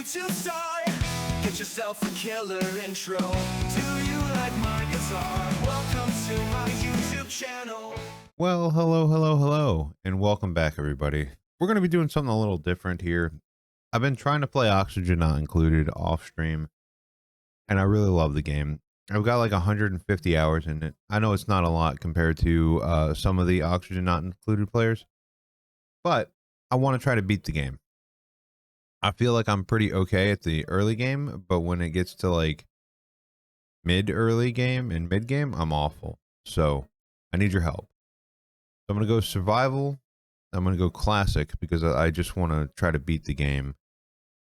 to start. Get yourself a killer intro. Do you like my guitar? Welcome to my YouTube channel. Well, hello, and welcome back, everybody. We're going to be doing something a little different here. I've been trying to play Oxygen Not Included off stream, and I really love the game. I've got like 150 hours in it. I know it's not a lot compared to some of the Oxygen Not Included players, but I want to try to beat the game. I feel like I'm pretty okay at the early game, but when it gets to like mid-early game and mid-game, I'm awful. So I need your help. So I'm going to go survival. I'm going to go classic because I just want to try to beat the game.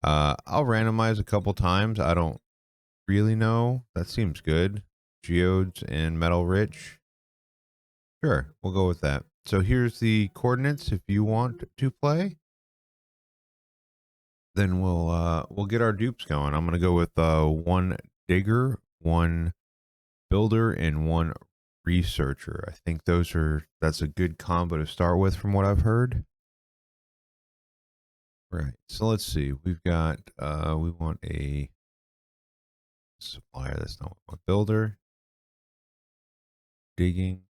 I'll randomize a couple times. I don't really know. That seems good. Geodes and metal rich. Sure, we'll go with that. So here's the coordinates if you want to play. Then we'll get our dupes going. I'm gonna go with one digger, one builder, and one researcher. I think that's a good combo to start with from what I've heard. Right. So let's see. We've got we want a supplier. That's not what we want. Builder, digging,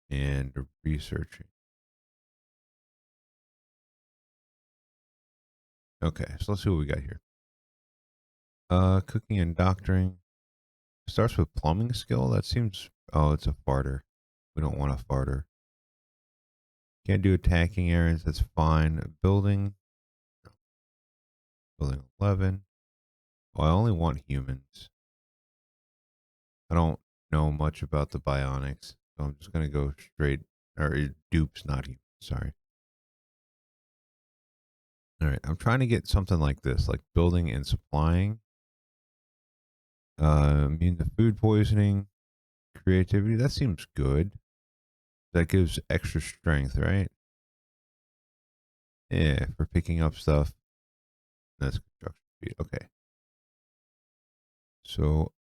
and researching. Okay, so let's see what we got here. Cooking and doctoring. Starts with plumbing skill. That seems, oh, it's a farter. We don't want a farter. Can't do attacking errands. That's fine. Building. No. Building 11. Oh, I only want humans. I don't know much about the bionics, so I'm just gonna go straight, or dupes, not humans. Sorry. All right, I'm trying to get something like this, like building and supplying. Immune to food poisoning, creativity. That seems good. That gives extra strength, right? Yeah, for picking up stuff. That's construction speed. Okay. So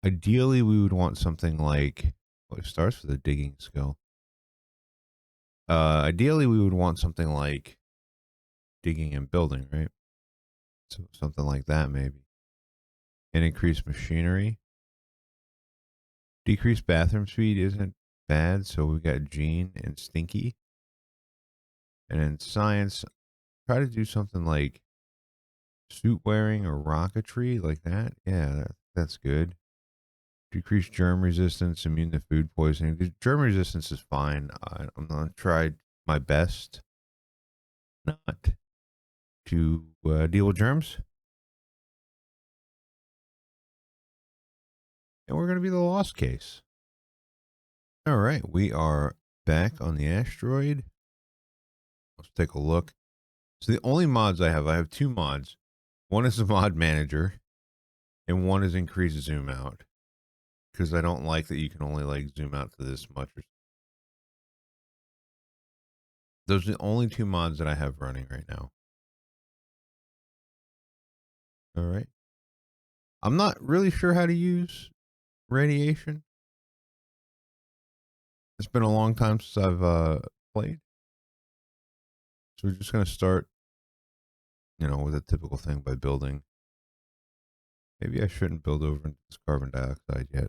ideally, we would want something like. Well, it starts with a digging skill. Ideally, we would want something like digging and building, right? So something like that, maybe. And increase machinery. Decrease bathroom speed isn't bad. So we've got Gene and Stinky. And in science, try to do something like suit wearing or rocketry, like that. Yeah, that's good. Decrease germ resistance, immune to food poisoning. Germ resistance is fine. I'm going to try my best not to deal with germs. And we're going to be the lost case. All right, we are back on the asteroid. Let's take a look. So the only mods I have two mods. One is the mod manager, and one is increase zoom out. Because I don't like that you can only like zoom out to this much. Those are the only two mods that I have running right now. All right. I'm not really sure how to use radiation. It's been a long time since I've played. So we're just going to start, with a typical thing by building. Maybe I shouldn't build over into this carbon dioxide yet.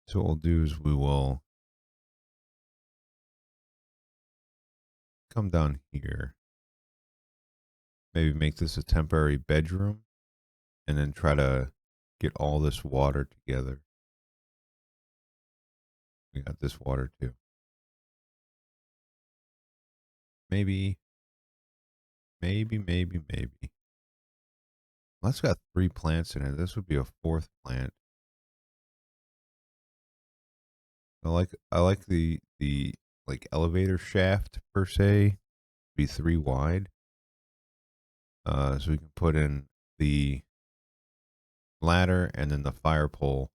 So what we'll do is we will come down here. Maybe make this a temporary bedroom. And then try to get all this water together. We got this water too. Maybe. Well, that's got 3 plants in it. This would be a 4th plant. I like the like elevator shaft per se. Be 3 wide. So we can put in the ladder and then the fire pole.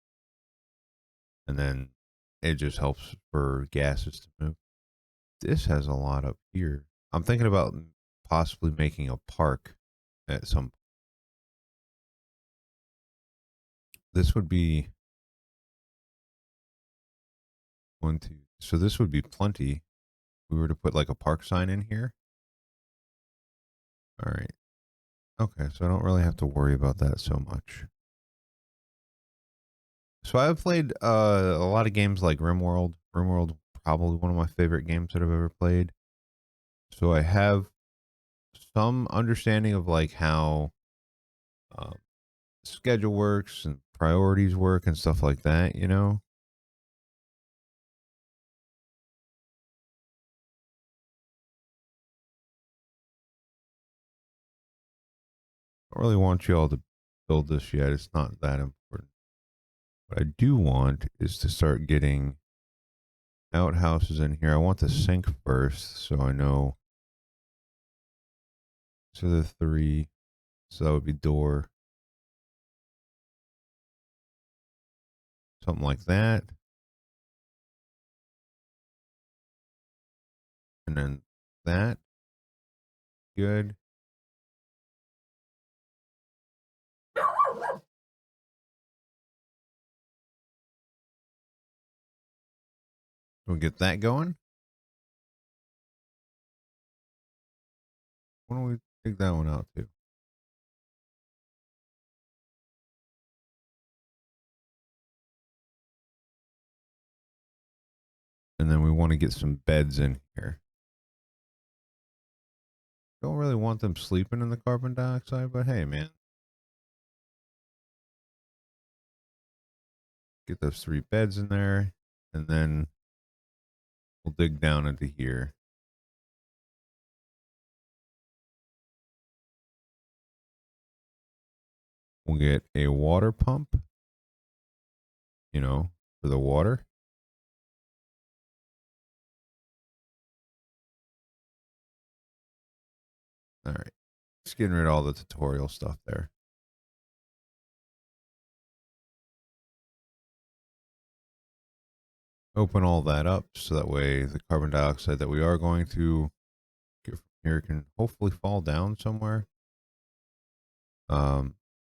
And then it just helps for gases to move. This has a lot up here. I'm thinking about possibly making a park at some point. This would be 1, 2. So this would be plenty. we were to put like a park sign in here. All right. Okay, so I don't really have to worry about that so much. So I've played a lot of games like RimWorld. RimWorld probably one of my favorite games that I've ever played. So I have some understanding of like how um, schedule works and priorities work and stuff like that, you know? I don't really want you all to build this yet. It's not that important. What I do want is to start getting outhouses in here. I want the sink first so I know. So the three. So that would be door. Something like that. And then that. Good. We'll get that going. Why don't we take that one out too? And then we want to get some beds in here. Don't really want them sleeping in the carbon dioxide, but hey, man. Get those three beds in there. And then we'll dig down into here. We'll get a water pump, you know, for the water. All right. Just getting rid of all the tutorial stuff there. Open all that up so that way the carbon dioxide that we are going to get from here can hopefully fall down somewhere.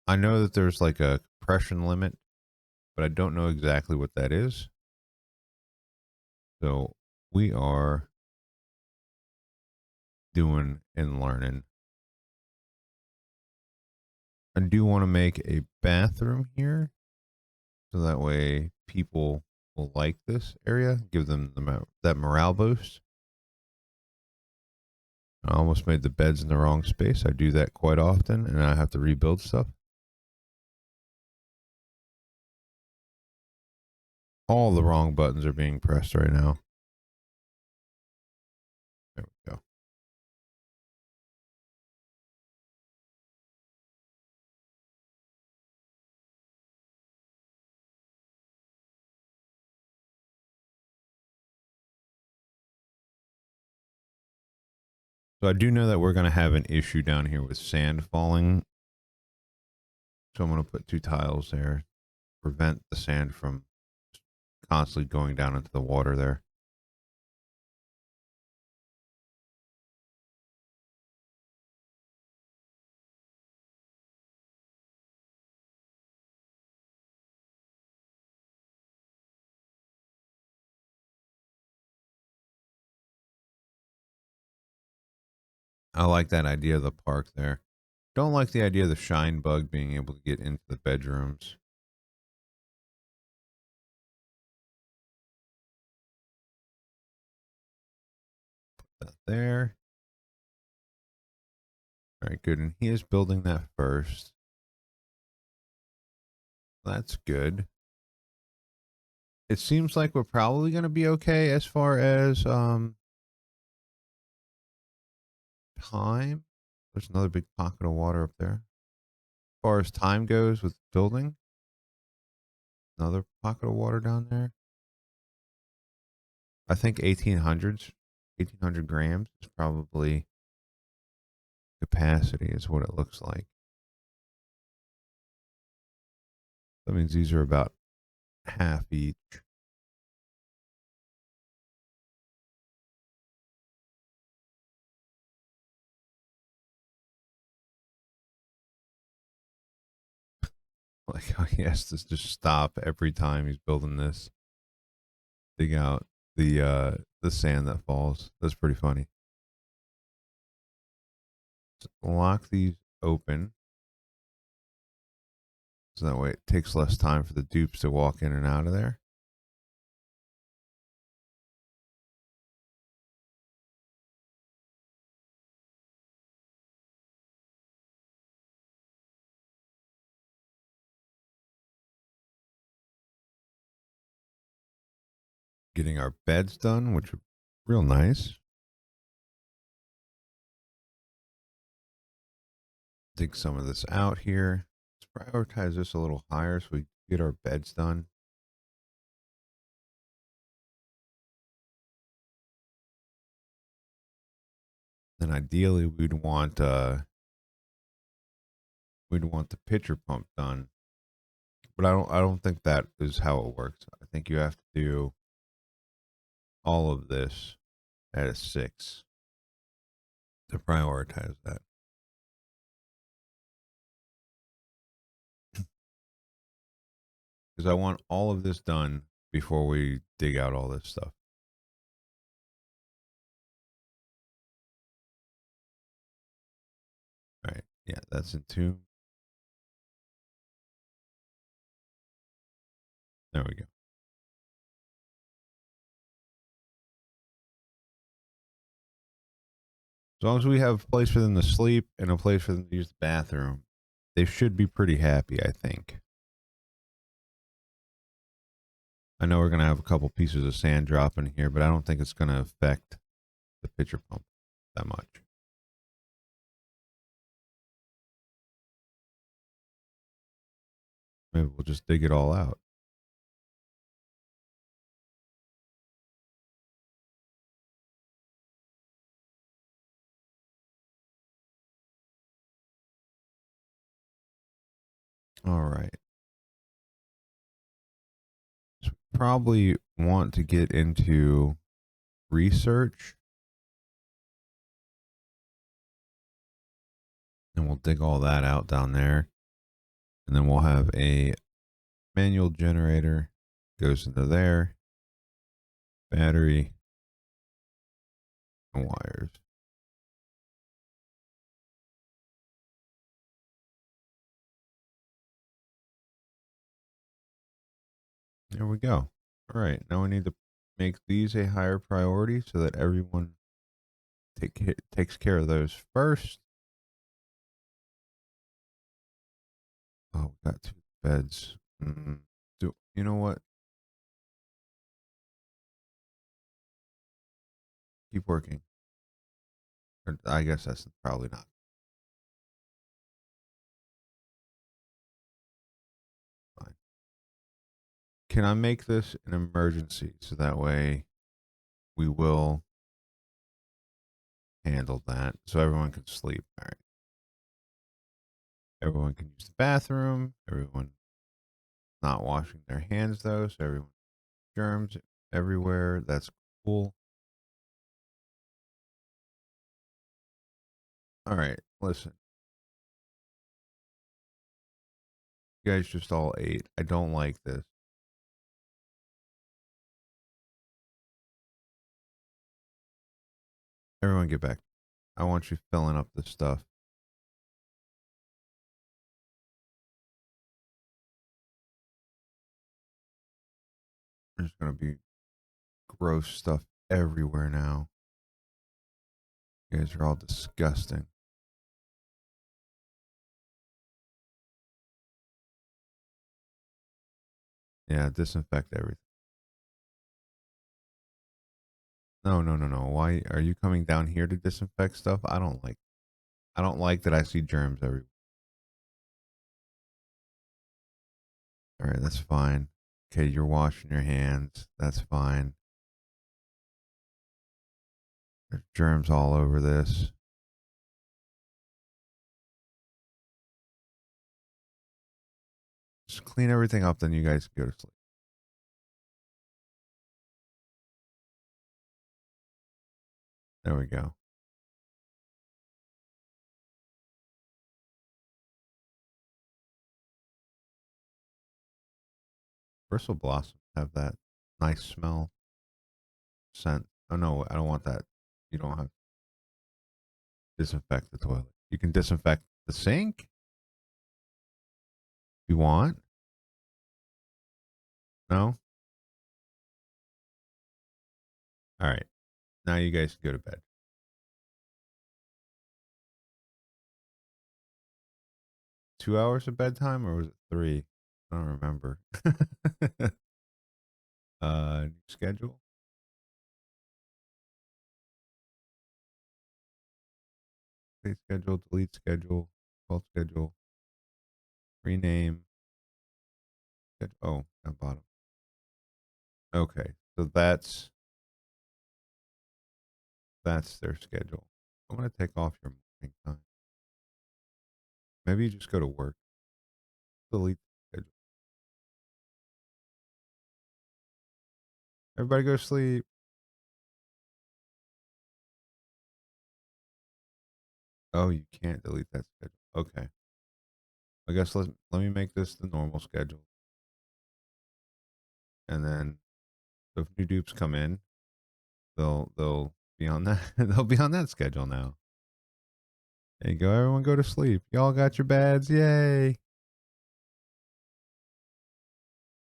I know that there's like a compression limit, but I don't know exactly what that is. So we are doing and learning. I do want to make a bathroom here so that way people will like this area, give them that morale boost. I almost made the beds in the wrong space. I do that quite often, and I have to rebuild stuff. All the wrong buttons are being pressed right now. There we go. So I do know that we're going to have an issue down here with sand falling. So I'm going to put two tiles there, prevent the sand from constantly going down into the water there. I like that idea of the park there. Don't like the idea of the shine bug being able to get into the bedrooms. Put that there. All right, good. And he is building that first. That's good. It seems like we're probably going to be okay as far as time. There's another big pocket of water up there. As far as time goes with building, another pocket of water down there. I think 1800 grams is probably capacity is what it looks like. That means these are about half each. Like, he has to just stop every time he's building this. Dig out the sand that falls. That's pretty funny. So lock these open so that way it takes less time for the dupes to walk in and out of there. Getting our beds done, which are real nice. Dig some of this out here. Let's prioritize this a little higher so we get our beds done. Then ideally we'd want the pitcher pump done. But I don't think that is how it works. I think you have to do all of this at a 6 to prioritize that. Because I want all of this done before we dig out all this stuff. All right. Yeah, that's in 2. There we go. As long as we have a place for them to sleep and a place for them to use the bathroom, they should be pretty happy, I think. I know we're going to have a couple pieces of sand drop in here, but I don't think it's going to affect the pitcher pump that much. Maybe we'll just dig it all out. All right. So we probably want to get into research. And we'll dig all that out down there. And then we'll have a manual generator goes into there. Battery and wires. There we go. All right. Now we need to make these a higher priority so that everyone takes care of those first. Oh, we got 2 beds. You know what? Keep working. Or I guess that's probably not. Fine. Can I make this an emergency so that way we will handle that so everyone can sleep? All right. Everyone can use the bathroom. Everyone not washing their hands though, so everyone germs everywhere. That's cool. All right, listen. You guys just all ate. I don't like this. Everyone get back. I want you filling up this stuff. There's gonna be gross stuff everywhere now. You guys are all disgusting. Yeah, disinfect everything. No, no, no, no. Why are you coming down here to disinfect stuff? I don't like that I see germs everywhere. All right, that's fine. Okay, you're washing your hands. That's fine. There's germs all over this. Just clean everything up, then you guys can go to sleep. There we go. Bristle blossoms have that nice smell. scent. Oh no, I don't want that. You don't have to disinfect the toilet. You can disinfect the sink if you want. No? All right. Now you guys can go to bed. 2 hours of bedtime or was it 3? I don't remember. New schedule. Save schedule, delete schedule, default schedule, rename. Oh, down bottom. Okay, so that's their schedule. I'm gonna take off your morning time. Maybe you just go to work. Delete the schedule. Everybody go to sleep. Oh, you can't delete that schedule. Okay. I guess let me make this the normal schedule. And then if new dupes come in, they'll be on that they'll be on that schedule now. There you go. Everyone go to sleep. Y'all got your beds. Yay.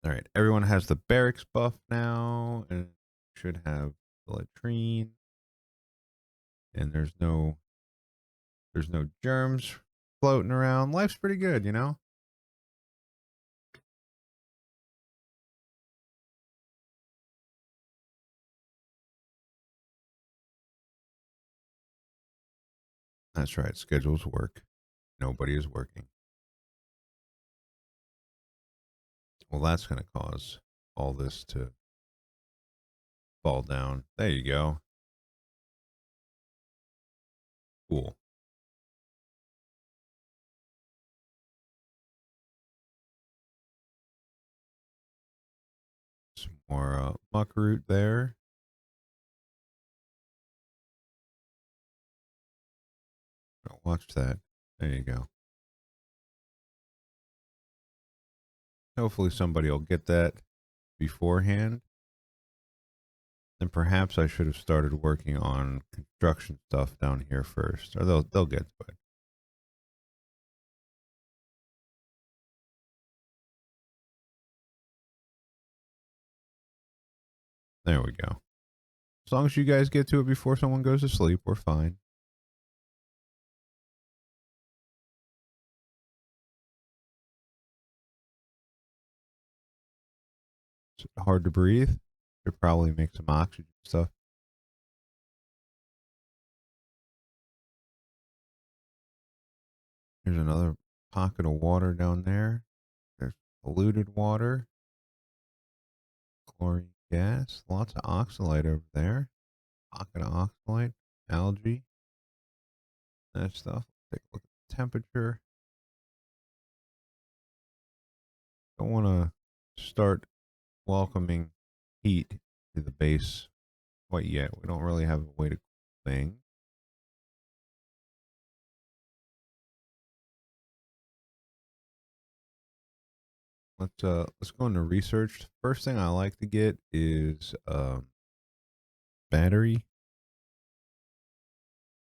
All right. Everyone has the barracks buff now and should have the latrine. And there's no germs floating around. Life's pretty good, you know? That's right. Schedules work. Nobody is working. Well, that's going to cause all this to fall down. There you go. Cool. Some more muck root there. Oh, watch that. There you go. Hopefully somebody will get that beforehand. And perhaps I should have started working on construction stuff down here first. Or they'll get to it. There we go. As long as you guys get to it before someone goes to sleep, we're fine. It's hard to breathe. Should probably make some oxygen stuff. There's another pocket of water down there. There's polluted water, chlorine gas, lots of oxalate over there. Pocket of oxalate, algae, that stuff. Take a look at the temperature. Don't want to start welcoming heat to the base quite yet. We don't really have a way to cool things. Let's go into research. First thing I like to get is battery.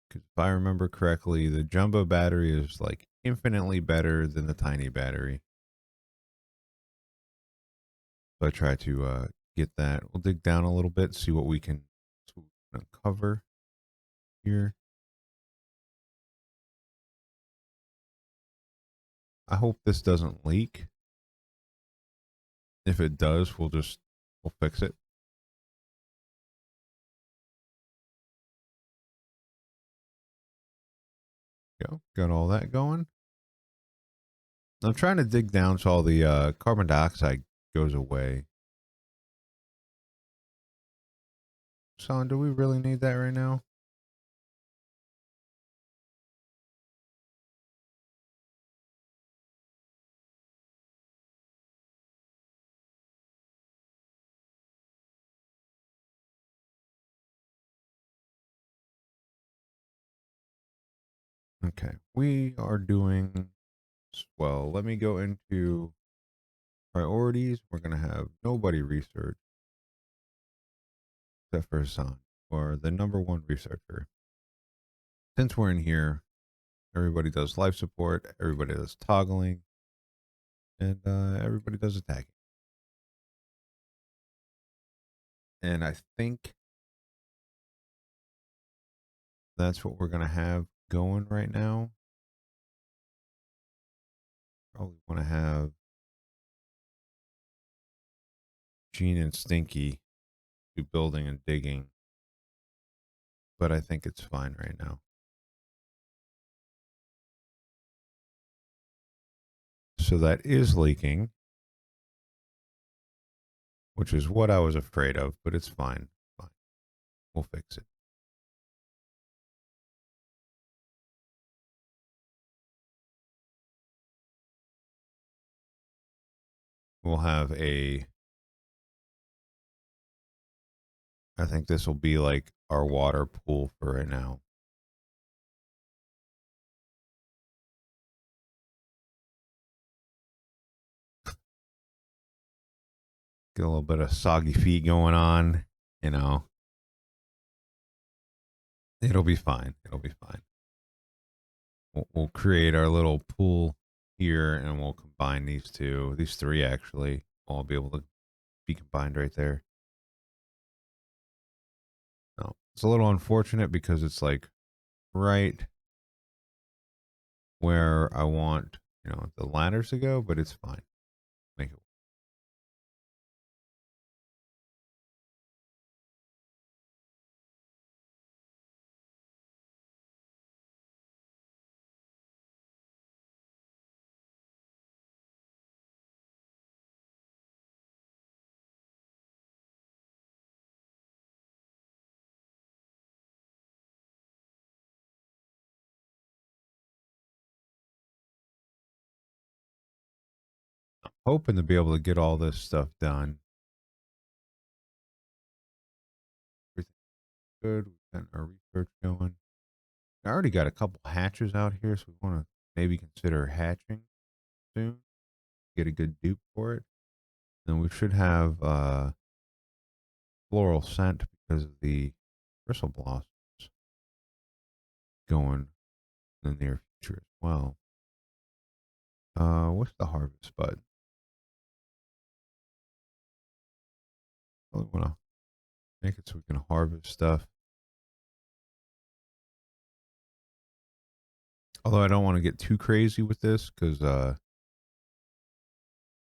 Because if I remember correctly, the jumbo battery is like infinitely better than the tiny battery. So I try to get that. We'll dig down a little bit, see what we can uncover here. I hope this doesn't leak. If it does, we'll fix it. Got all that going. I'm trying to dig down so all the carbon dioxide goes away. Son, do we really need that right now? Okay, we are doing well. Let me go into priorities. We're going to have nobody research. except for Hassan, or the number one researcher. Since we're in here, everybody does life support, everybody does toggling, and everybody does attacking. And I think that's what we're going to have going right now. Probably want to have Gene and Stinky do building and digging, but I think it's fine right now. So that is leaking, which is what I was afraid of, but it's fine. Fine. We'll fix it. We'll have I think this will be like our water pool for right now. Get a little bit of soggy feet going on, you know. It'll be fine. It'll be fine. We'll create our little pool here and we'll combine these three actually. All be able to be combined right there. No, it's a little unfortunate because it's like right where I want, the ladders to go, but it's fine. Make it. Hoping to be able to get all this stuff done. Everything good. We've got our research going. I already got a couple hatches out here, so we want to maybe consider hatching soon. Get a good dupe for it. Then we should have floral scent because of the bristle blossoms going in the near future as well. What's the harvest bud? Really want to make it so we can harvest stuff. Although I don't want to get too crazy with this because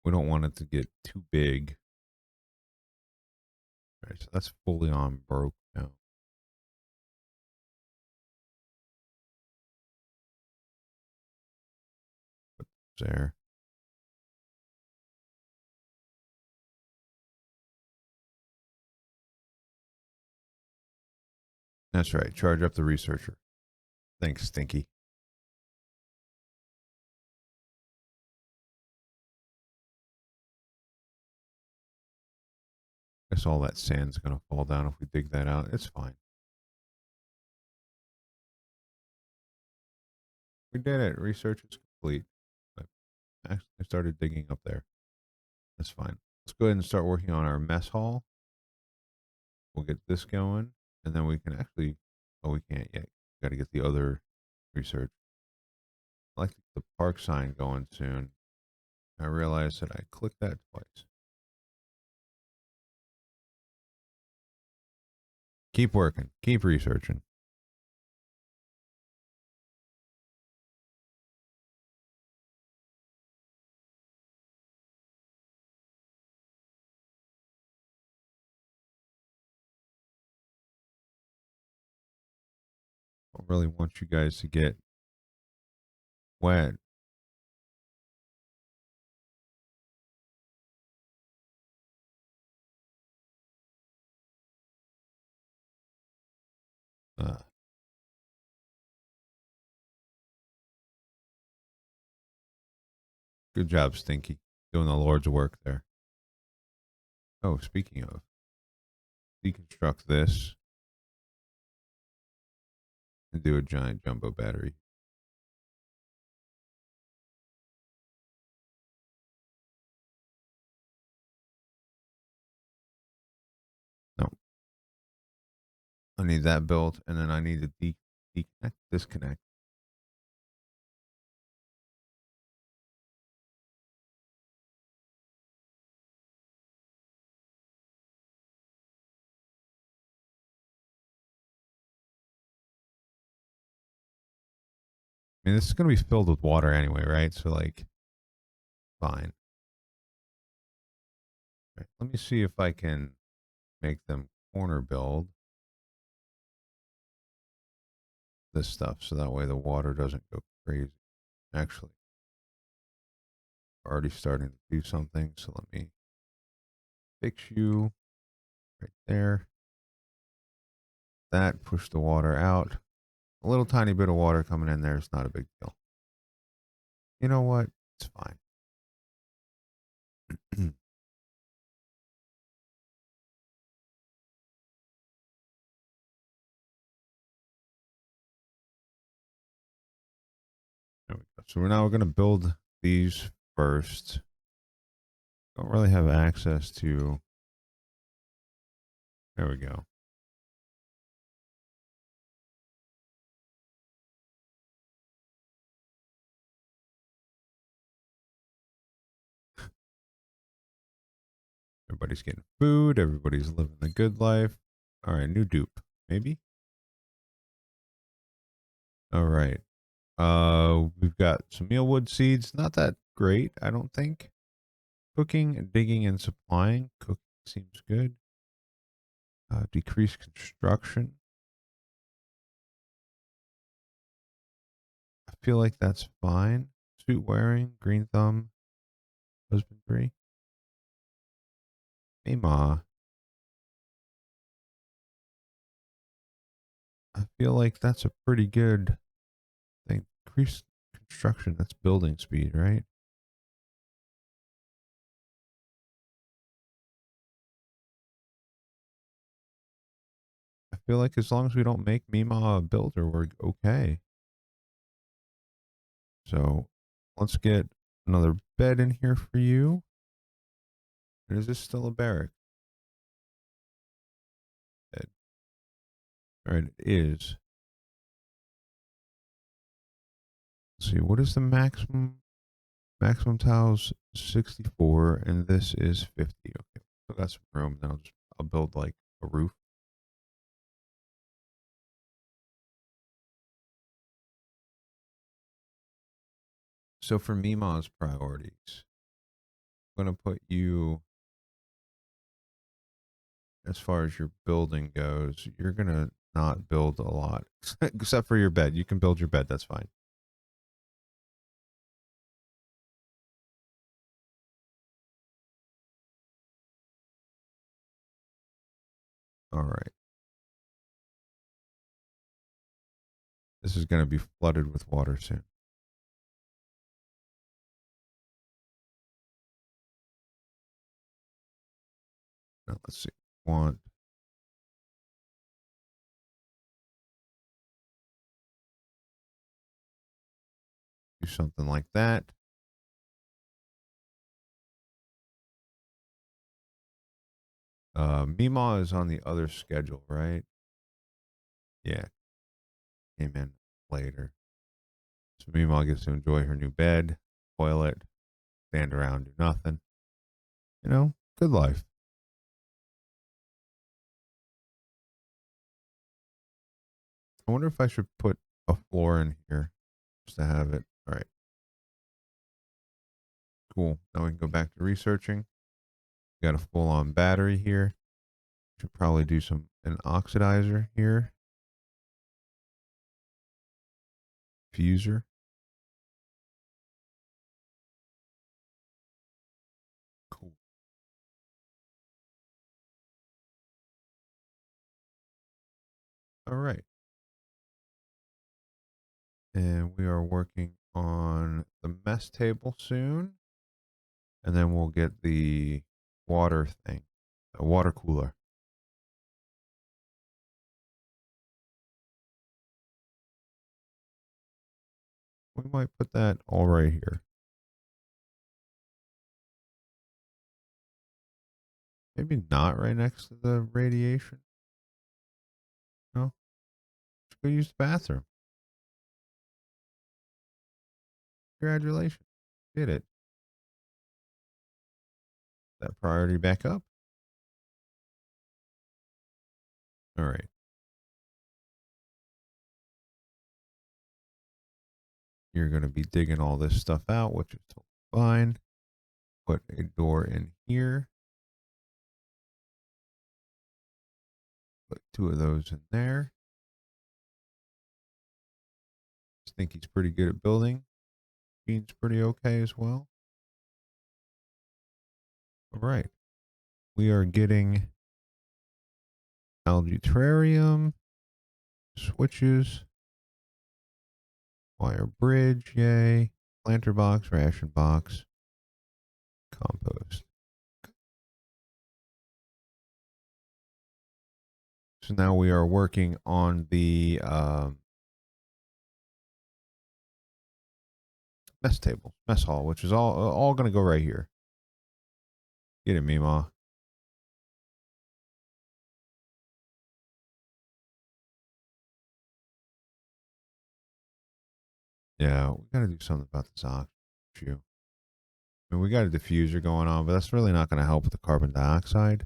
we don't want it to get too big. All right, so that's fully on broke now. Put those there. That's right. Charge up the researcher. Thanks, Stinky. Guess all that sand's going to fall down if we dig that out. It's fine. We did it. Research is complete. I started digging up there. That's fine. Let's go ahead and start working on our mess hall. We'll get this going, and then we can actually. Oh, we can't yet. Got to get the other research. I like to get the park sign going soon. I realized that I clicked that twice. Keep working. Keep researching. I really want you guys to get wet. Uh, Good job, Stinky. Doing the Lord's work there. Oh, speaking of, deconstruct this and do a giant jumbo battery. No, I need that built, and then I need to deconnect, disconnect. I mean, this is going to be filled with water anyway, right? So, like, fine. Right, let me see if I can make them corner build this stuff so that way the water doesn't go crazy. Actually, already starting to do something. So let me fix you right there. That push the water out. A little tiny bit of water coming in there is not a big deal. You know what? It's fine. There we go. So we're going to build these first. Don't really have access to. There we go. Everybody's getting food. Everybody's living the good life. All right, new dupe, maybe. All right. We've got some mealwood seeds. Not that great, I don't think. Cooking, digging, and supplying. Cooking seems good. Decrease construction. I feel like that's fine. Suit wearing, green thumb, husbandry. Hey, Ma. I feel like that's a pretty good thing. Increase construction. That's building speed, right? I feel like as long as we don't make Mima a builder, we're okay. So let's get another bed in here for you. And is this still a barrack? Bed. All right, it is. Let's see, what is the maximum? Maximum tiles 64, and this is 50. Okay, so that's some room. Then I'll build like a roof. So for Mima's priorities, I'm gonna put you as far as your building goes. You're gonna not build a lot, except for your bed. You can build your bed. That's fine. All right. This is gonna be flooded with water soon. Now let's see. Want do something like that. Mima is on the other schedule, right? Yeah, came in later. So Mima gets to enjoy her new bed, toilet, stand around, do nothing. You know, good life. I wonder if I should put a floor in here just to have it. All right, cool. Now we can go back to researching. Got a full on battery here. Should probably do an oxidizer here. Fuser. Cool. All right. And we are working on the mess table soon. And then we'll get the water thing, a water cooler. We might put that all right here. Maybe not right next to the radiation. No, just go use the bathroom. Congratulations. Did it. That priority back up. All right. You're going to be digging all this stuff out, which is totally fine. Put a door in here. Put 2 of those in there. I think he's pretty good at building. Gene's pretty okay as well. All right. We are getting algae terrarium, switches, wire bridge, yay, planter box, ration box, compost. So now we are working on the mess table, mess hall, which is all going to go right here. Get it, Meemaw. Yeah, we got to do something about this oxygen issue. I mean, we got a diffuser going on, but that's really not going to help with the carbon dioxide.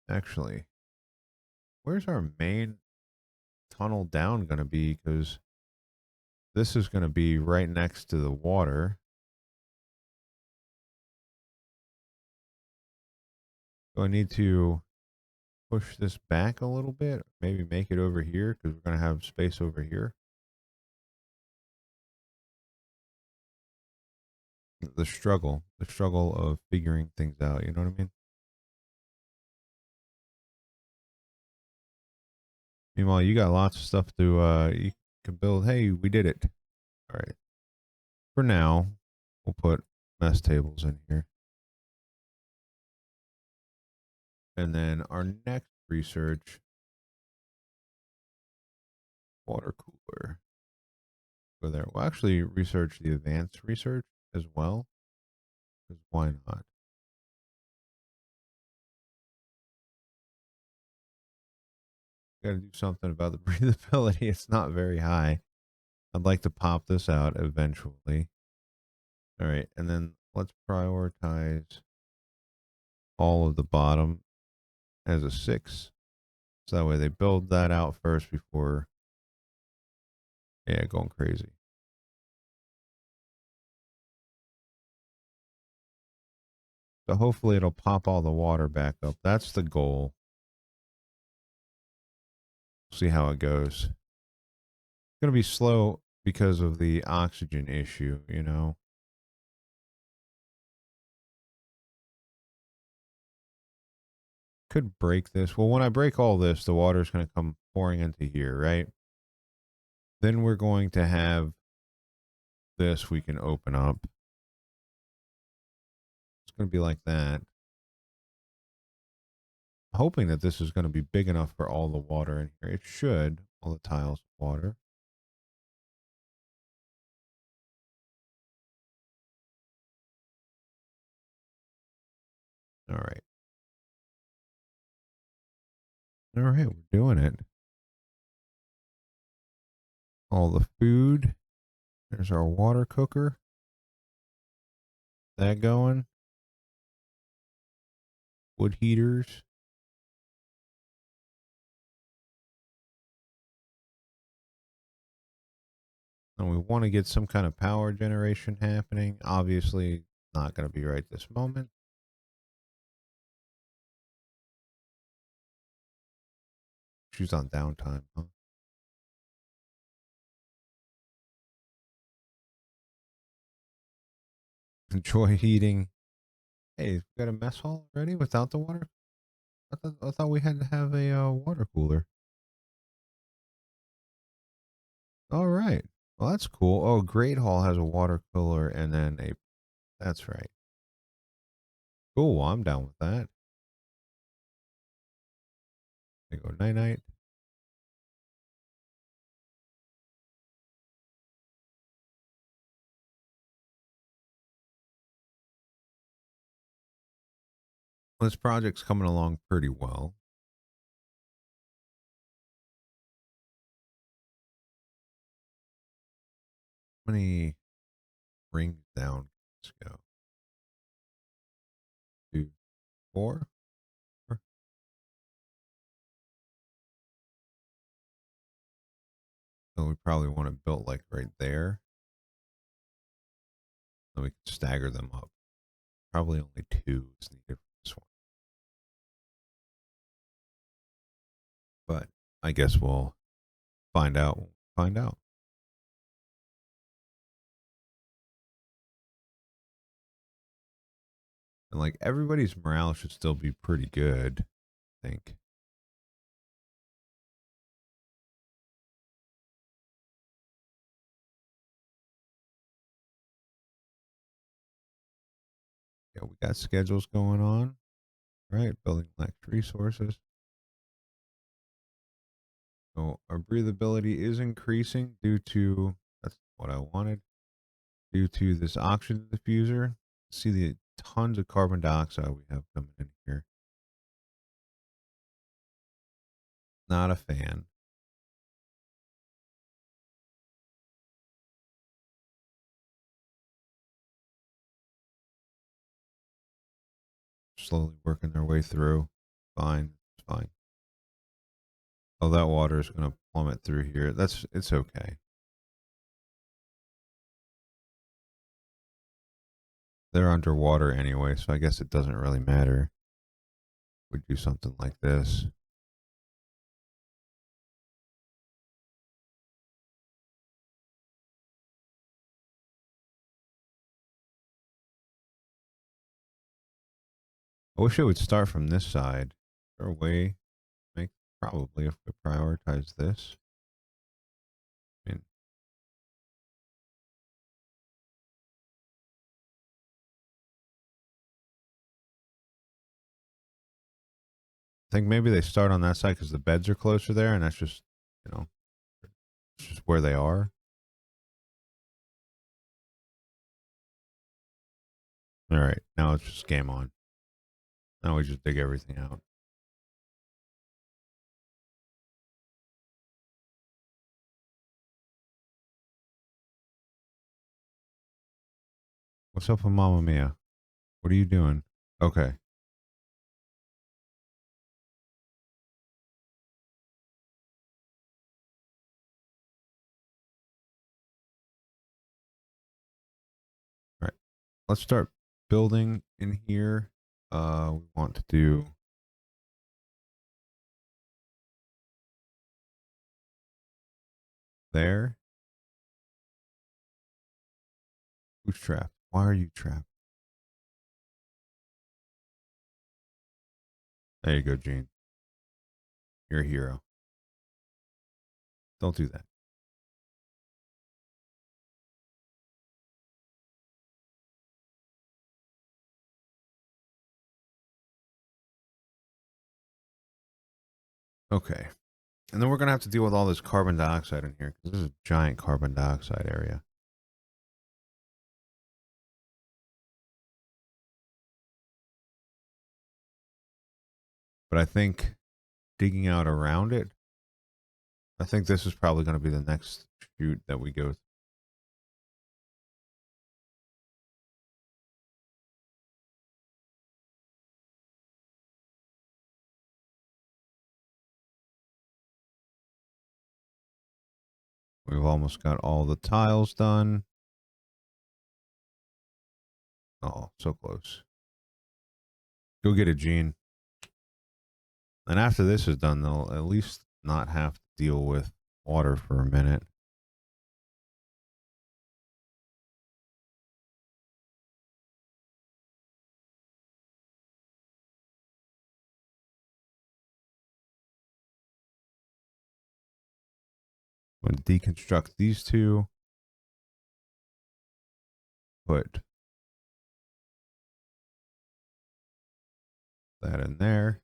Actually, where's our main tunnel down going to be? Because this is going to be right next to the water. So I need to push this back a little bit, maybe make it over here because we're going to have space over here. The struggle of figuring things out. You know what I mean? Meanwhile, you got lots of stuff to you can build. Hey, we did it. All right. For now, we'll put mess tables in here. And then our next research, water cooler. Go there. We'll actually research the advanced research as well. Because why not? Got to do something about the breathability. It's not very high. I'd like to pop this out eventually. All right. And then let's prioritize all of the bottom as a 6. So that way they build that out first before, yeah, going crazy. So hopefully it'll pop all the water back up. That's the goal. See how it goes. It's going to be slow because of the oxygen issue, you know. Could break this. Well, when I break all this, the water's going to come pouring into here, right? Then we're going to have this we can open up. It's going to be like that. Hoping that this is going to be big enough for all the water in here. It should. All the tiles of water. All right. All right, we're doing it. All the food. There's our water cooker. That going. Wood heaters. And we want to get some kind of power generation happening. Obviously, not going to be right this moment. She's on downtime, huh? Enjoy heating. Hey, we got a mess hall already without the water? I thought we had to have a water cooler. All right. Well, that's cool. Oh, Great Hall has a water cooler and then a. That's right. Cool. I'm down with that. They go night night. This project's coming along pretty well. How many rings down? Let's go. 2, 4. So we probably want it built like right there. So we can stagger them up. Probably only 2 is needed for this one. But I guess we'll find out when we find out. And like everybody's morale should still be pretty good, I think. Yeah, we got schedules going on, right? Building elect resources. So our breathability is increasing due to, that's what I wanted, due to this oxygen diffuser. See the tons of carbon dioxide we have coming in here. Not a fan. Slowly working their way through. Fine. It's fine. Oh, that water is going to plummet through here. It's okay. They're underwater anyway, so I guess it doesn't really matter. We do something like this. I wish it would start from this side. Is there a way to make, probably if we prioritize this? I mean, I think maybe they start on that side because the beds are closer there, and that's just, you know, it's just where they are. All right, now it's just game on. Now we just dig everything out. What's up with Mamma Mia? What are you doing? Okay. All right. Let's start building in here. We want to do there. Who's trapped? Why are you trapped? There you go, Gene. You're a hero. Don't do that. Okay. And then we're going to have to deal with all this carbon dioxide in here because this is a giant carbon dioxide area. But I think digging out around it, I think this is probably going to be the next shoot that we go through. We've almost got all the tiles done. Oh, so close. Go get it, Gene. And after this is done, they'll at least not have to deal with water for a minute. I'm going to deconstruct these two. Put that in there.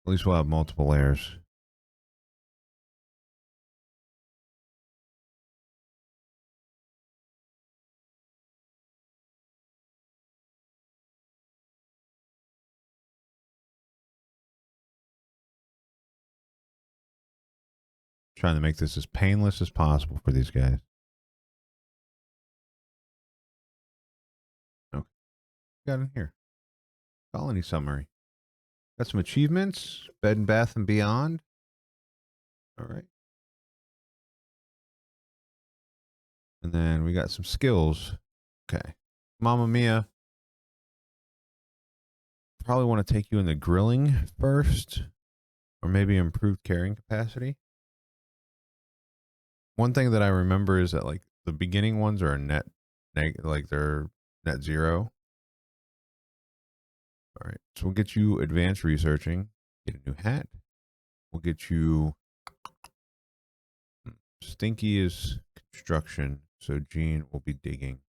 At least we'll have multiple layers. Trying to make this as painless as possible for these guys. Okay. Got in here. Colony summary. Got some achievements. Bed and Bath and Beyond. All right. And then we got some skills. Okay. Mamma Mia. Probably want to take you into grilling first, or maybe improved carrying capacity. One thing that I remember is that like the beginning ones are like they're net zero. All right. So we'll get you advanced researching, get a new hat. We'll get you Stinky is construction, so Gene will be digging.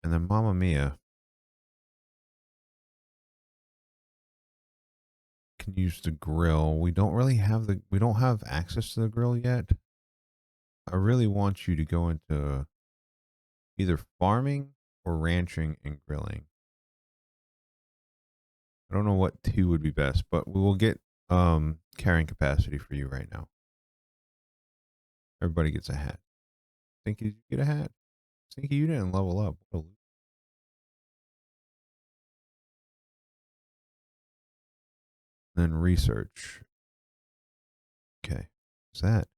And then Mamma Mia can use the grill. We don't have access to the grill yet. I really want you to go into either farming or ranching and grilling. I don't know what two would be best, but we will get carrying capacity for you right now. Everybody gets a hat. Stinky, did you get a hat? Stinky, you didn't level up. Then research. Okay. What's that?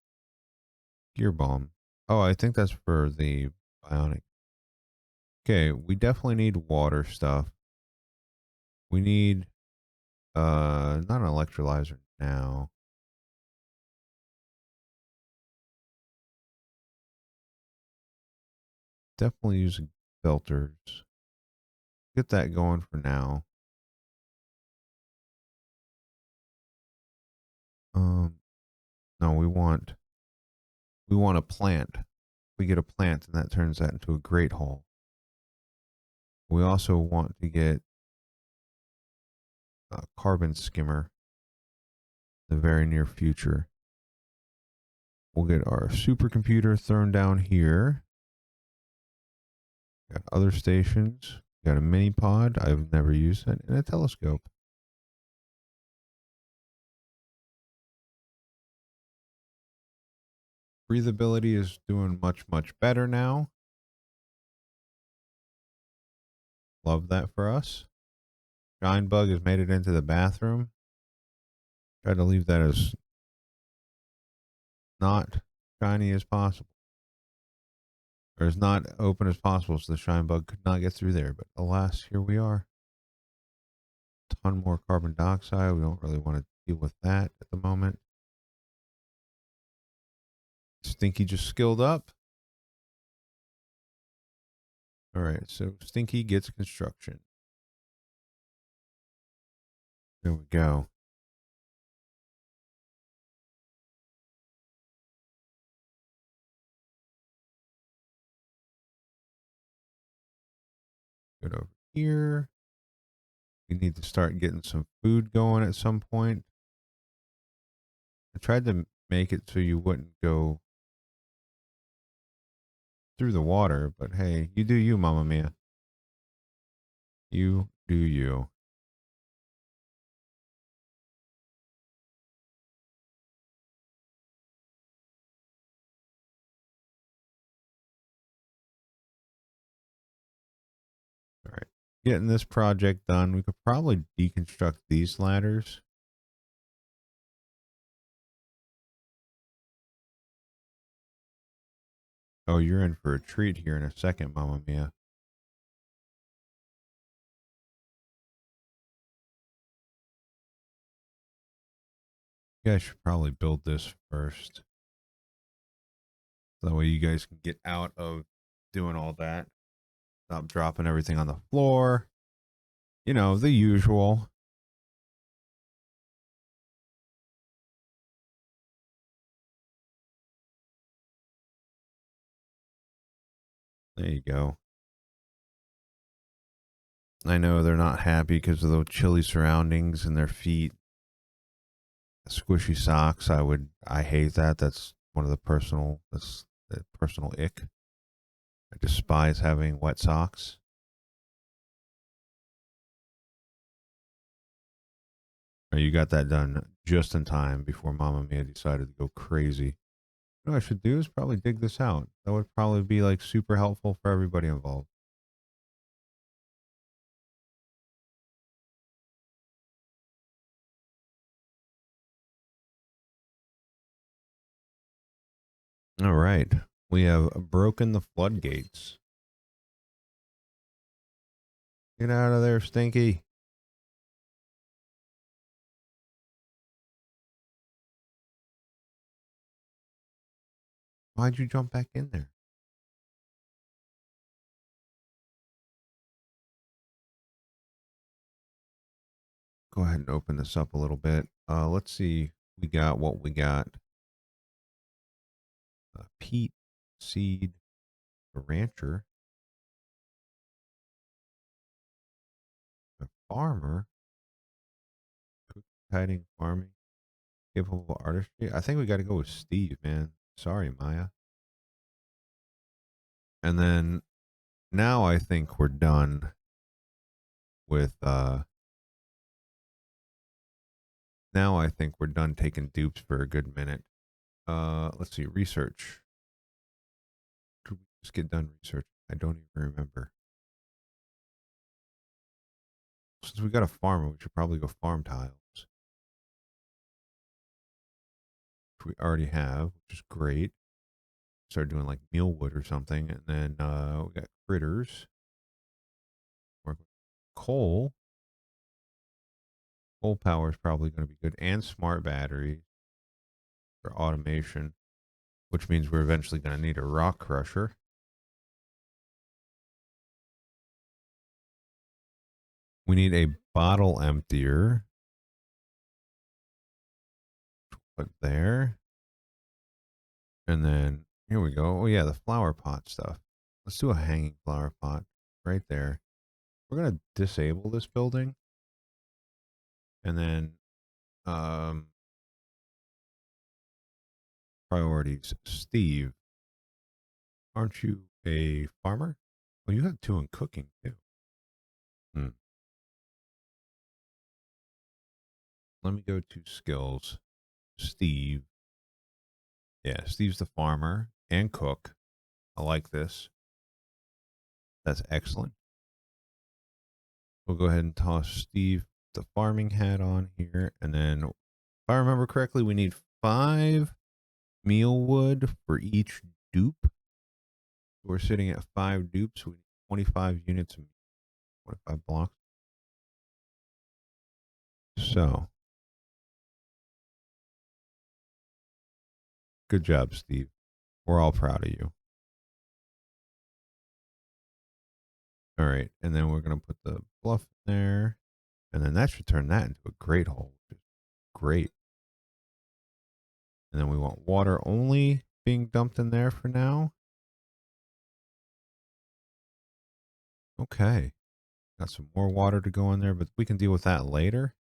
Gear bomb. Oh, I think that's for the bionic. Okay, we definitely need water stuff. We need not an electrolyzer now. Definitely using filters. Get that going for now. No, we want a plant. We get a plant, and that turns that into a great hole. We also want to get a carbon skimmer in the very near future. We'll get our supercomputer thrown down here. Got other stations. Got a mini pod. I've never used it, and a telescope. Breathability is doing much, much better now. Love that for us. Shine bug has made it into the bathroom. Try to leave that as not shiny as possible. Or as not open as possible so the shine bug could not get through there. But alas, here we are. A ton more carbon dioxide. We don't really want to deal with that at the moment. Stinky just skilled up. All right, so Stinky gets construction. There we go. Good over here. We need to start getting some food going at some point. I tried to make it so you wouldn't go through the water, but hey, you do you, Mamma Mia. You do you. All right. Getting this project done, we could probably deconstruct these ladders. Oh, you're in for a treat here in a second, Mamma Mia. You guys should probably build this first. That way you guys can get out of doing all that. Stop dropping everything on the floor. You know, the usual. There you go. I know they're not happy because of the chilly surroundings and their feet. Squishy socks. I hate that. That's one of the personal ick. I despise having wet socks. Oh, you got that done. just in time before Mamma Mia decided to go crazy. What I should do is probably dig this out. That would probably be like super helpful for everybody involved. All right. We have broken the floodgates. Get out of there, Stinky. Why'd you jump back in there? Go ahead and open this up a little bit. Let's see. We got what we got. Peat, seed, a rancher, a farmer, kiting, farming, capable of artistry. I think we got to go with Steve, man. Sorry, Maya. And then now I think we're done with now I think we're done taking dupes for a good minute. Let's see, research. Could we just get done research? I don't even remember. Since we got a farmer, we should probably go farm tiles. Which we already have, which is great. Start doing like mealwood or something, and then we got critters. Work with coal. Coal power is probably going to be good, and smart batteries for automation, which means we're eventually going to need a rock crusher. We need a bottle emptier. Put there. And then here we go. Oh, yeah, the flower pot stuff. Let's do a hanging flower pot right there. We're going to disable this building. And then priorities. Steve, aren't you a farmer? Well, you have two in cooking, too. Let me go to skills. Steve. Yeah, Steve's the farmer and cook. I like this. That's excellent. We'll go ahead and toss Steve the farming hat on here. And then, if I remember correctly, we need 5 mealwood for each dupe. We're sitting at 5 dupes. We need 25 units of 25 blocks. So, good job, Steve. We're all proud of you. All right. And then we're going to put the bluff in there. And then that should turn that into a great hole, which is great. And then we want water only being dumped in there for now. Okay. Got some more water to go in there, but we can deal with that later.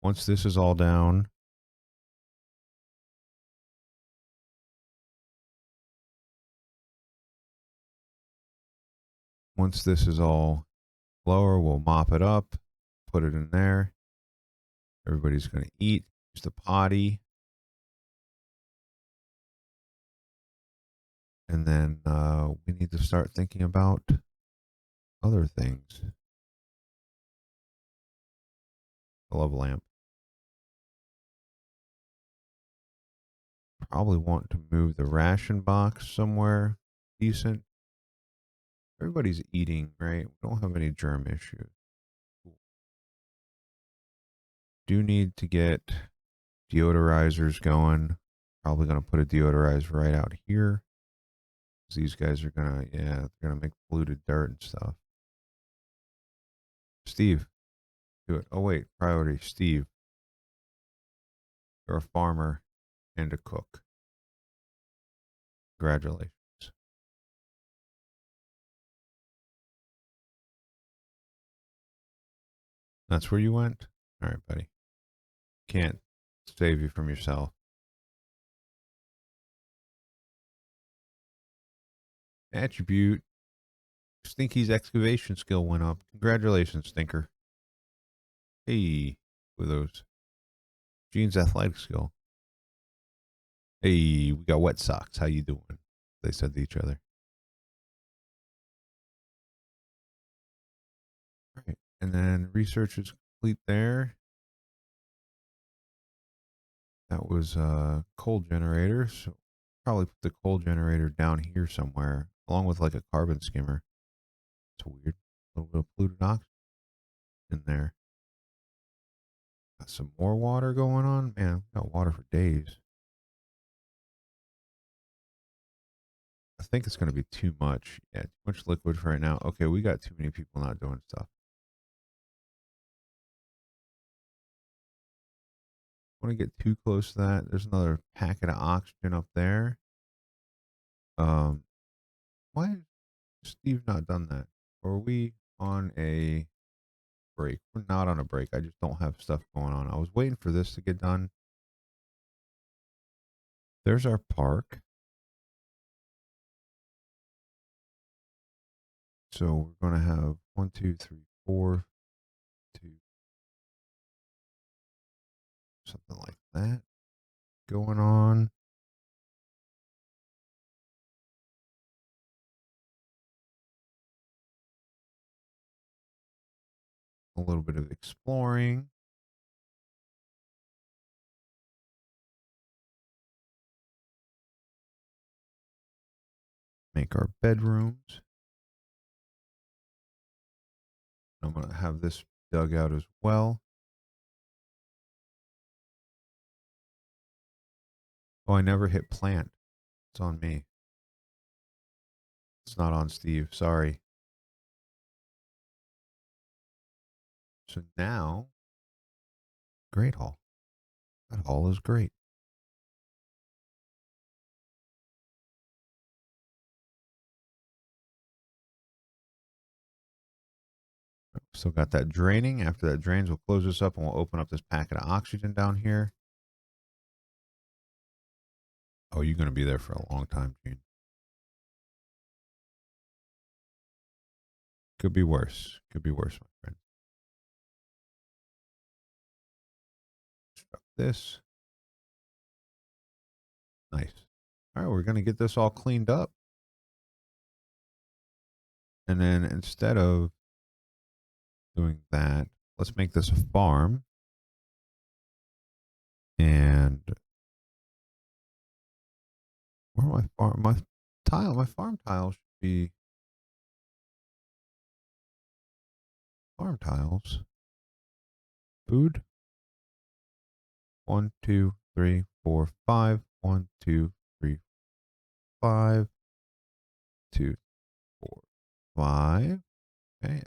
Once this is all down. Once this is all lower, we'll mop it up, put it in there. Everybody's going to eat. Use the potty. And then we need to start thinking about other things. A love lamp. Probably want to move the ration box somewhere decent. Everybody's eating, right? We don't have any germ issues. Cool. Do need to get deodorizers going. Probably going to put a deodorizer right out here. These guys are going to, yeah, they're going to make polluted dirt and stuff. Steve, do it. Oh, wait, priority, Steve. You're a farmer and a cook. Congratulations. That's where you went? All right, buddy. Can't save you from yourself. Attribute. Stinky's excavation skill went up. Congratulations, Stinker. Hey, with those. Gene's athletic skill. Hey, we got wet socks. How you doing? They said to each other. All right. And then research is complete there. That was a coal generator. So probably put the coal generator down here somewhere, along with like a carbon skimmer. It's weird. A little bit of polluted oxygen in there. Got some more water going on. Man, we got water for days. I think it's going to be too much. Yeah, too much liquid for right now. Okay, we got too many people not doing stuff. I want to get too close to that. There's another packet of oxygen up there. Why has Steve not done that? Or are we on a break? We're not on a break. I just don't have stuff going on. I was waiting for this to get done. There's our park. So we're going to have 1, 2, 3, 4, 2, something like that going on. A little bit of exploring. Make our bedrooms. I'm going to have this dug out as well. Oh, I never hit plant. It's on me. It's not on Steve. Sorry. So now, great hall. That hall is great. Still got that draining. After that drains, we'll close this up and we'll open up this packet of oxygen down here. Oh, you're going to be there for a long time, Gene. Could be worse. Could be worse, my friend. This. Nice. All right, we're going to get this all cleaned up. And then instead of doing that, let's make this a farm. And where my farm, my farm tile should be farm tiles. Food. 1, 2, 3, 4, 5. 1, 2, 3, 5. 2, 4, 5. Okay.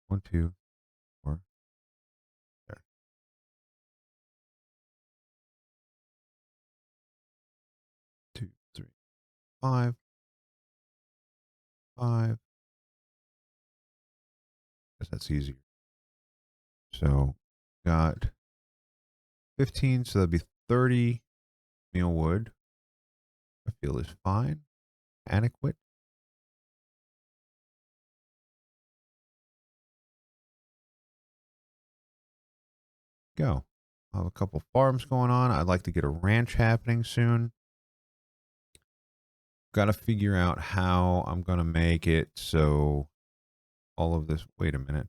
1, 2, 4. There. 2, 3, 5. 5. Guess that's easier. So got 15, so that'd be 30 meal wood. I feel is fine. Adequate. Go. I have a couple farms going on. I'd like to get a ranch happening soon. Got to figure out how I'm going to make it so all of this. Wait a minute.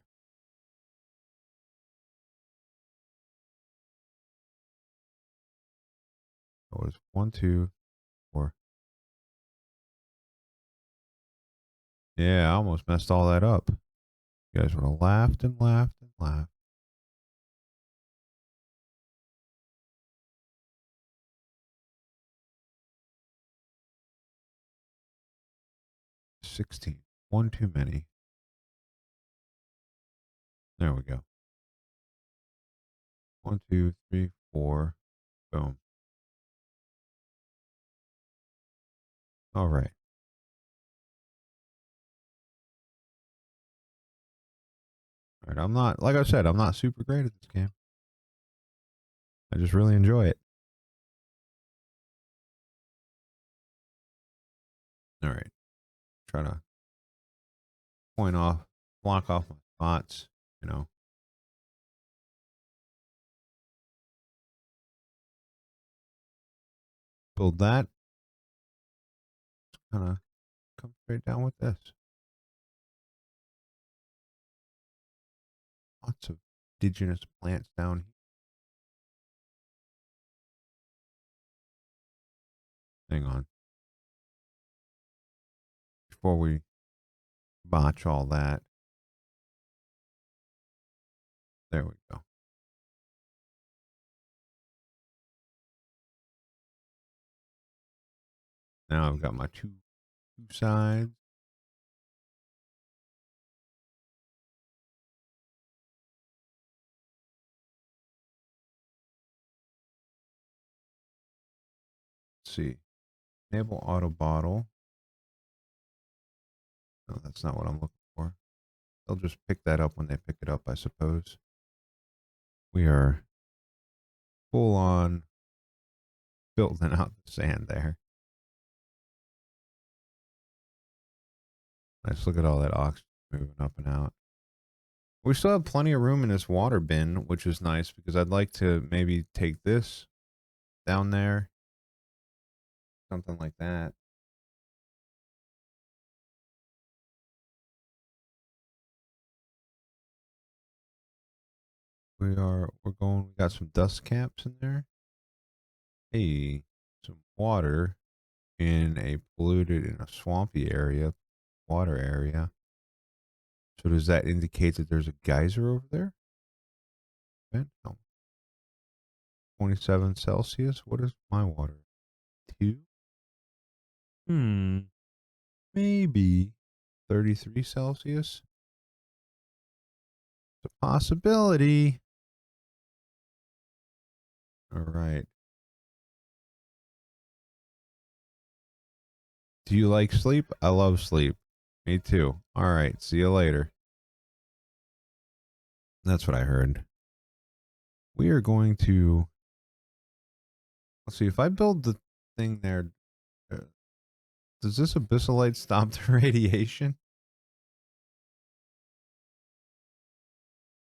It was 1, 2, 4. Yeah, I almost messed all that up. You guys would have laughed and laughed and laughed. 16. One too many. There we go. 1, 2, 3, 4. Boom. All right. All right. I'm not, like I said, I'm not super great at this game. I just really enjoy it. All right. Try to block off my spots, you know. build that. Kind of come straight down with this. Lots of indigenous plants down here. Hang on. Before we botch all that. There we go. Now I've got my two sides. Let's see. Enable auto bottle. No, that's not what I'm looking for. They'll just pick that up when they pick it up, I suppose. We are full on building out the sand there. Nice. Look at all that oxygen moving up and out. We still have plenty of room in this water bin, which is nice because I'd like to maybe take this down there. Something like that. We got some dust caps in there. Hey, some water in a swampy area, water area. So does that indicate that there's a geyser over there? No. 27 Celsius. What is my water? 2? Maybe 33 Celsius. It's a possibility. All right. Do you like sleep? I love sleep. Me too. All right. See you later. That's what I heard. We are going to. Let's see. If I build the thing there, does this abyssalite stop the radiation?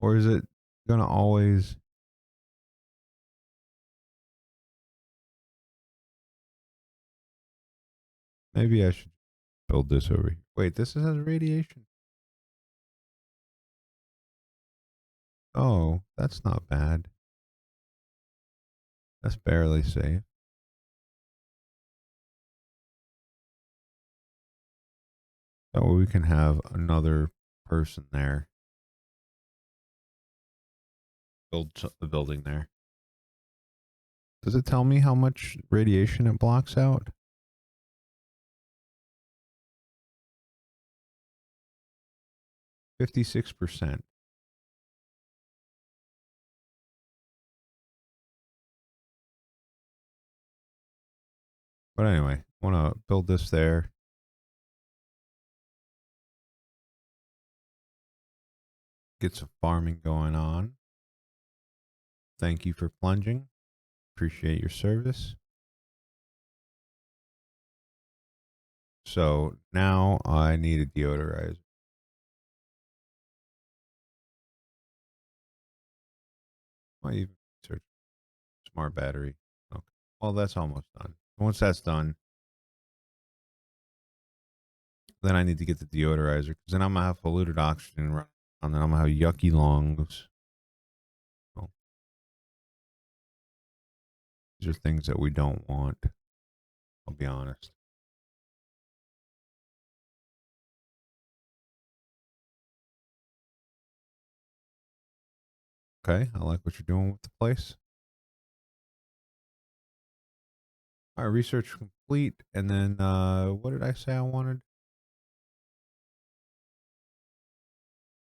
Or is it going to always. Maybe I should build this over here. Wait, this has radiation. Oh, that's not bad. That's barely safe. That way we can have another person there. Build the building there. Does it tell me how much radiation it blocks out? 56%. But anyway, I want to build this there. Get some farming going on. Thank you for plunging. Appreciate your service. So now I need a deodorizer. Might even search smart battery. Okay. Well, that's almost done. Once that's done, then I need to get the deodorizer because then I'm gonna have polluted oxygen run, and then I'm gonna have yucky lungs. Well, these are things that we don't want. I'll be honest. Okay, I like what you're doing with the place. All right, research complete. And then what did I say I wanted?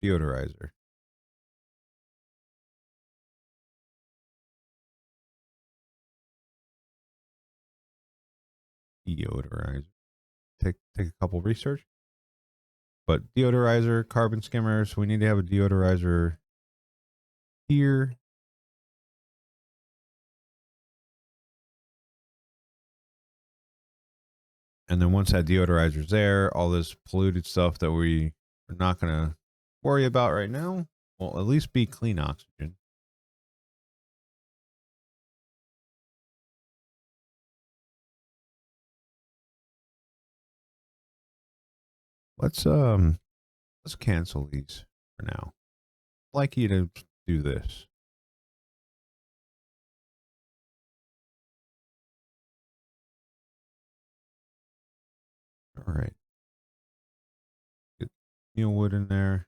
Deodorizer. Deodorizer. Take a couple research. But deodorizer, carbon skimmers. We need to have a deodorizer here. And then once that deodorizer's there, all this polluted stuff that we are not going to worry about right now will at least be clean oxygen. Let's cancel these for now. I'd like you to do this. All right. Get Neil Wood in there.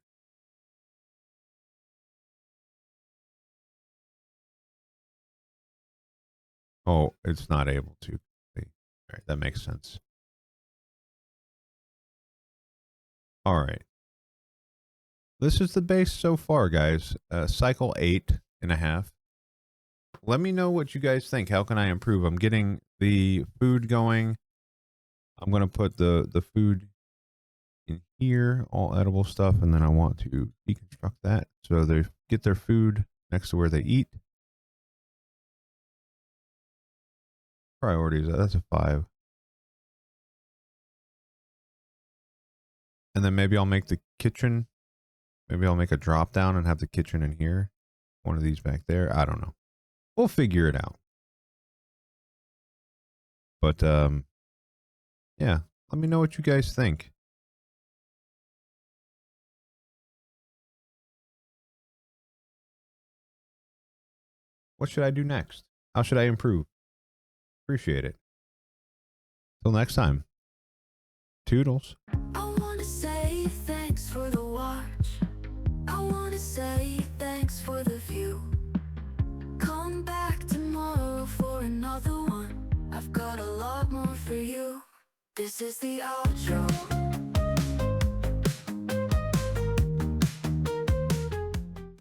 Oh, it's not able to. All right, that makes sense. All right. This is the base so far, guys. Cycle 8.5. Let me know what you guys think. How can I improve? I'm getting the food going. I'm going to put the food in here, all edible stuff, and then I want to deconstruct that so they get their food next to where they eat. Priorities, that's a 5. And then maybe I'll make the kitchen. Maybe I'll make a drop down and have the kitchen in here. One of these back there. I don't know. We'll figure it out. But yeah, let me know what you guys think. What should I do next? How should I improve? Appreciate it. Till next time. Toodles. I wanna say thanks for the watch. I wanna say thanks for the view. Come back tomorrow for another one. I've got a lot more for you. This is the outro.